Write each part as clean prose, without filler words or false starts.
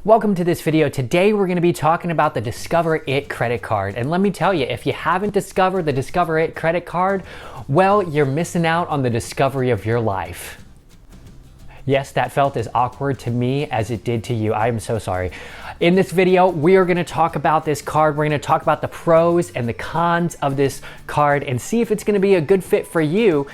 Welcome to this video. Today we're going to be talking about the Discover It credit card. And let me tell you, if you haven't discovered the Discover It credit card, well, you're missing out on the discovery of your life. Yes, that felt as awkward to me as it did to you. I am so sorry. In this video, we are going to talk about this card. We're going to talk about the pros and the cons of this card and see if it's going to be a good fit for you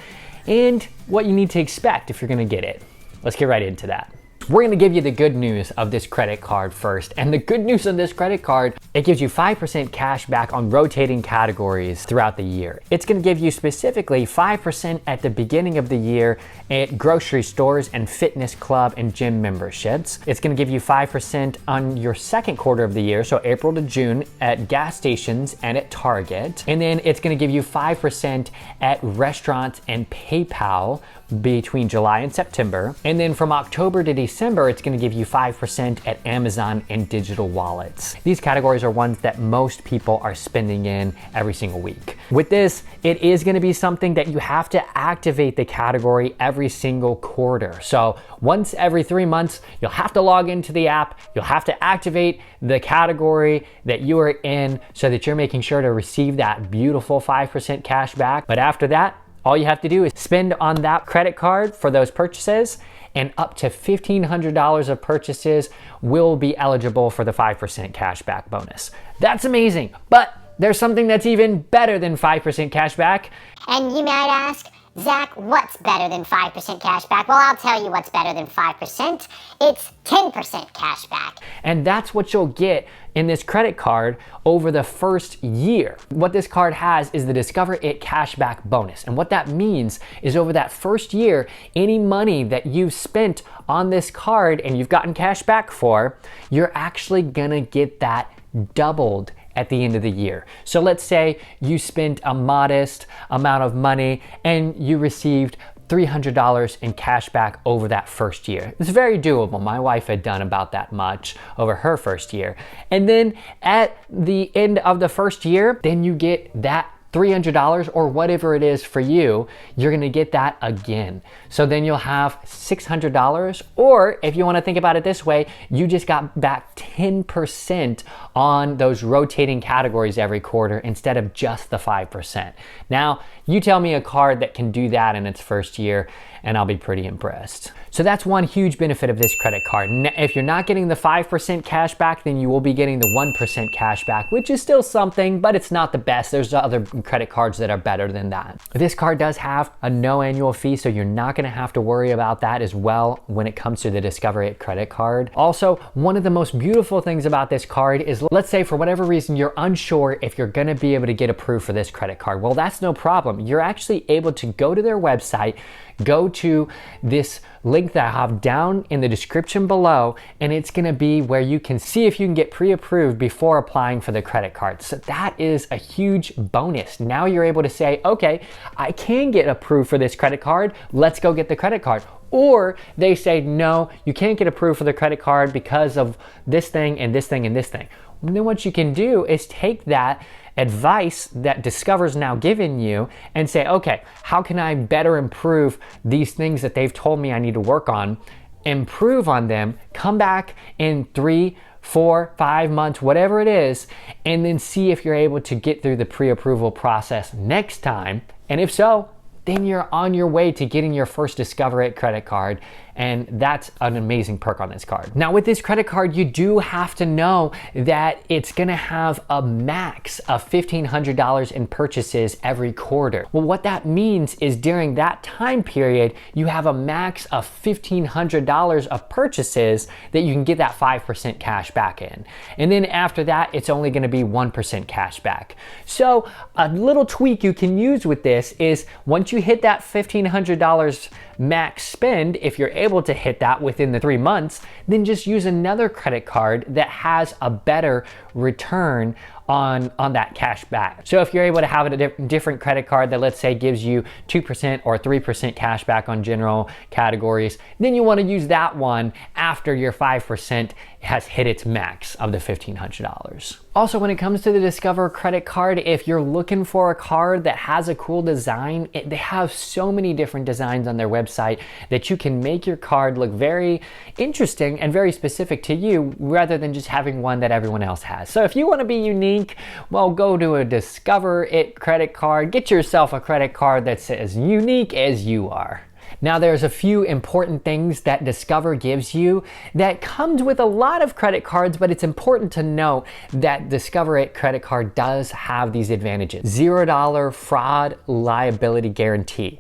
and what you need to expect if you're going to get it. Let's get right into that. We're going to give you the good news of this credit card first. And the good news of this credit card, it gives you 5% cash back on rotating categories throughout the year. It's going to give you specifically 5% at the beginning of the year at grocery stores and fitness club and gym memberships. It's going to give you 5% on your second quarter of the year, so April to June, at gas stations and at Target. And then it's going to give you 5% at restaurants and PayPal between July and September. And then from October to December, it's going to give you 5% at Amazon and digital wallets. These categories are ones that most people are spending in every single week. With this, it is going to be something that you have to activate the category every single quarter. So once every 3 months, you'll have to log into the app. You'll have to activate the category that you are in so that you're making sure to receive that beautiful 5% cash back. But after that, all you have to do is spend on that credit card for those purchases, and up to $1,500 of purchases will be eligible for the 5% cash back bonus. That's amazing, but there's something that's even better than 5% cash back. And you might ask, Zach, what's better than 5% cash back? Well, I'll tell you what's better than 5%. It's 10% cash back. And that's what you'll get in this credit card over the first year. What this card has is the Discover It cashback bonus. And what that means is over that first year, any money that you've spent on this card and you've gotten cash back for, you're actually gonna get that doubled at the end of the year. So let's say you spent a modest amount of money and you received $300 in cash back over that first year. It's very doable. My wife had done about that much over her first year. And then at the end of the first year, then you get that $300 or whatever it is for you, you're gonna get that again. So then you'll have $600, or if you wanna think about it this way, you just got back 10% on those rotating categories every quarter instead of just the 5%. Now, you tell me a card that can do that in its first year, and I'll be pretty impressed. So that's one huge benefit of this credit card. If you're not getting the 5% cash back, then you will be getting the 1% cash back, which is still something, but it's not the best. There's other credit cards that are better than that. This card does have a no annual fee, so you're not gonna have to worry about that as well when it comes to the Discover It credit card. Also, one of the most beautiful things about this card is, let's say for whatever reason, you're unsure if you're gonna be able to get approved for this credit card. Well, that's no problem. You're actually able to go to their website, go to this link that I have down in the description below, and it's gonna be where you can see if you can get pre-approved before applying for the credit card. So that is a huge bonus. Now you're able to say, okay, I can get approved for this credit card, let's go get the credit card. Or they say, no, you can't get approved for the credit card because of this thing and this thing and this thing. And then what you can do is take that advice that Discover's now given you and say, okay, how can I better improve these things that they've told me I need to work on, improve on them, come back in 3, 4, 5 months, whatever it is, and then see if you're able to get through the pre-approval process next time. And if so, then you're on your way to getting your first Discover It credit card, and that's an amazing perk on this card. Now with this credit card, you do have to know that it's gonna have a max of $1,500 in purchases every quarter. Well, what that means is during that time period, you have a max of $1,500 of purchases that you can get that 5% cash back in. And then after that, it's only gonna be 1% cash back. So a little tweak you can use with this is once you hit that $1,500 max spend, if you're able to hit that within the 3 months, then just use another credit card that has a better return on that cash back. So if you're able to have a different credit card that, let's say, gives you 2% or 3% cash back on general categories, then you want to use that one after your 5% has hit its max of the $1,500. Also, when it comes to the Discover credit card, if you're looking for a card that has a cool design, they have so many different designs on their website that you can make your card look very interesting and very specific to you rather than just having one that everyone else has. So if you want to be unique, well, go to a Discover It credit card, get yourself a credit card that's as unique as you are. Now, there's a few important things that Discover gives you that comes with a lot of credit cards, but it's important to note that Discover It credit card does have these advantages. $0 fraud liability guarantee.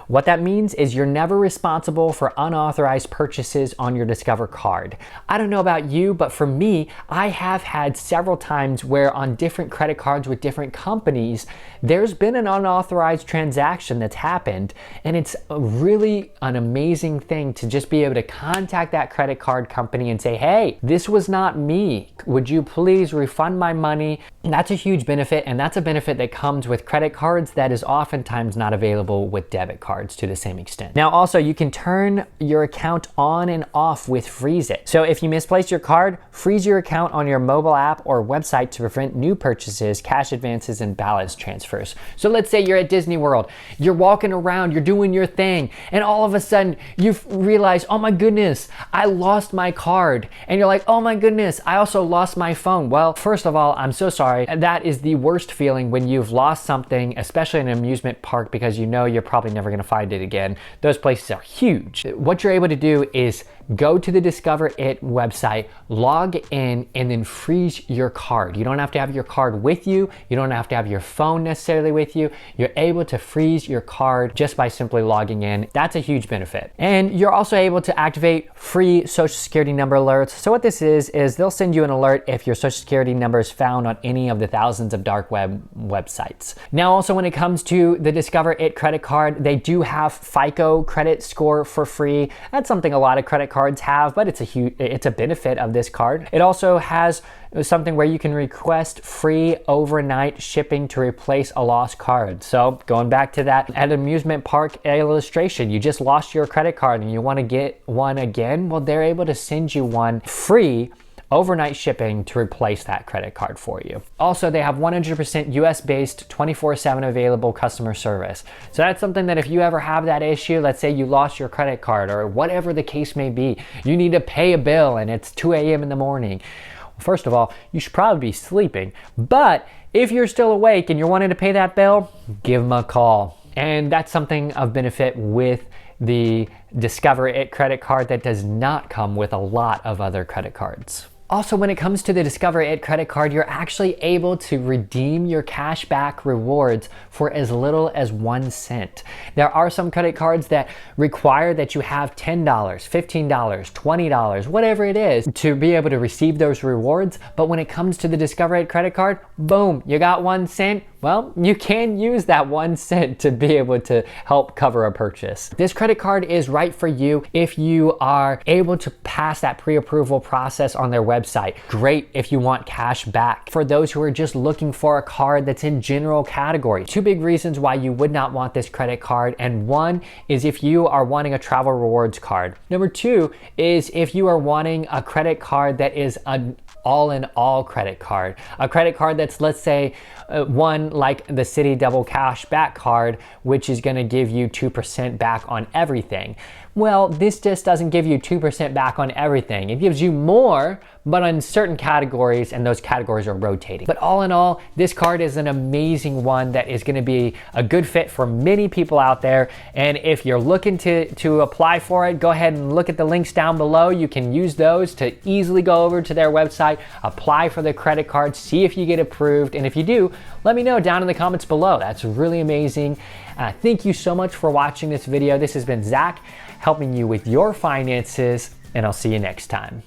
What that means is you're never responsible for unauthorized purchases on your Discover card. I don't know about you, but for me, I have had several times where on different credit cards with different companies, there's been an unauthorized transaction that's happened, and it's really an amazing thing to just be able to contact that credit card company and say, hey, this was not me. Would you please refund my money? And that's a huge benefit, and that's a benefit that comes with credit cards that is oftentimes not available with debit cards to the same extent. Now, also, you can turn your account on and off with Freeze It. So if you misplace your card, freeze your account on your mobile app or website to prevent new purchases, cash advances, and balance transfers. So let's say you're at Disney World, you're walking around, you're doing your thing, and all of a sudden you realize, oh my goodness, I lost my card. And you're like, oh my goodness, I also lost my phone. Well, first of all, I'm so sorry. That is the worst feeling when you've lost something, especially in an amusement park, because you know you're probably never going to find it again. Those places are huge. What you're able to do is go to the Discover It website, log in, and then freeze your card. You don't have to have your card with you. You don't have to have your phone necessarily with you. You're able to freeze your card just by simply logging in. That's a huge benefit. And you're also able to activate free social security number alerts. So what this is they'll send you an alert if your social security number is found on any of the thousands of dark web websites. Now, also, when it comes to the Discover It credit card, they do have FICO credit score for free. That's something a lot of credit cards have, but it's a benefit of this card. It also has something where you can request free overnight shipping to replace a lost card. So going back to that at amusement park illustration, you just lost your credit card and you want to get one again. Well, they're able to send you one free overnight shipping to replace that credit card for you. Also, they have 100% US-based 24/7 available customer service. So that's something that if you ever have that issue, let's say you lost your credit card or whatever the case may be, you need to pay a bill and it's 2 a.m. in the morning. Well, first of all, you should probably be sleeping. But if you're still awake and you're wanting to pay that bill, give them a call. And that's something of benefit with the Discover It credit card that does not come with a lot of other credit cards. Also, when it comes to the Discover It credit card, you're actually able to redeem your cashback rewards for as little as 1 cent. There are some credit cards that require that you have $10, $15, $20, whatever it is, to be able to receive those rewards. But when it comes to the Discover It credit card, boom, you got 1 cent. Well, you can use that 1 cent to be able to help cover a purchase. This credit card is right for you if you are able to pass that pre-approval process on their website. Great if you want cash back. For those who are just looking for a card that's in general category. Two big reasons why you would not want this credit card. And one is if you are wanting a travel rewards card. Number two is if you are wanting a credit card that is an all-in-all credit card. A credit card that's, let's say, one like the Citi Double Cash Back card, which is going to give you 2% back on everything. Well, this just doesn't give you 2% back on everything. It gives you more, but on certain categories, and those categories are rotating. But all in all, this card is an amazing one that is going to be a good fit for many people out there. And if you're looking to apply for it, go ahead and look at the links down below. You can use those to easily go over to their website, apply for the credit card, see if you get approved. And if you do, let me know down in the comments below. That's really amazing. Thank you so much for watching this video. This has been Zach, helping you with your finances, and I'll see you next time.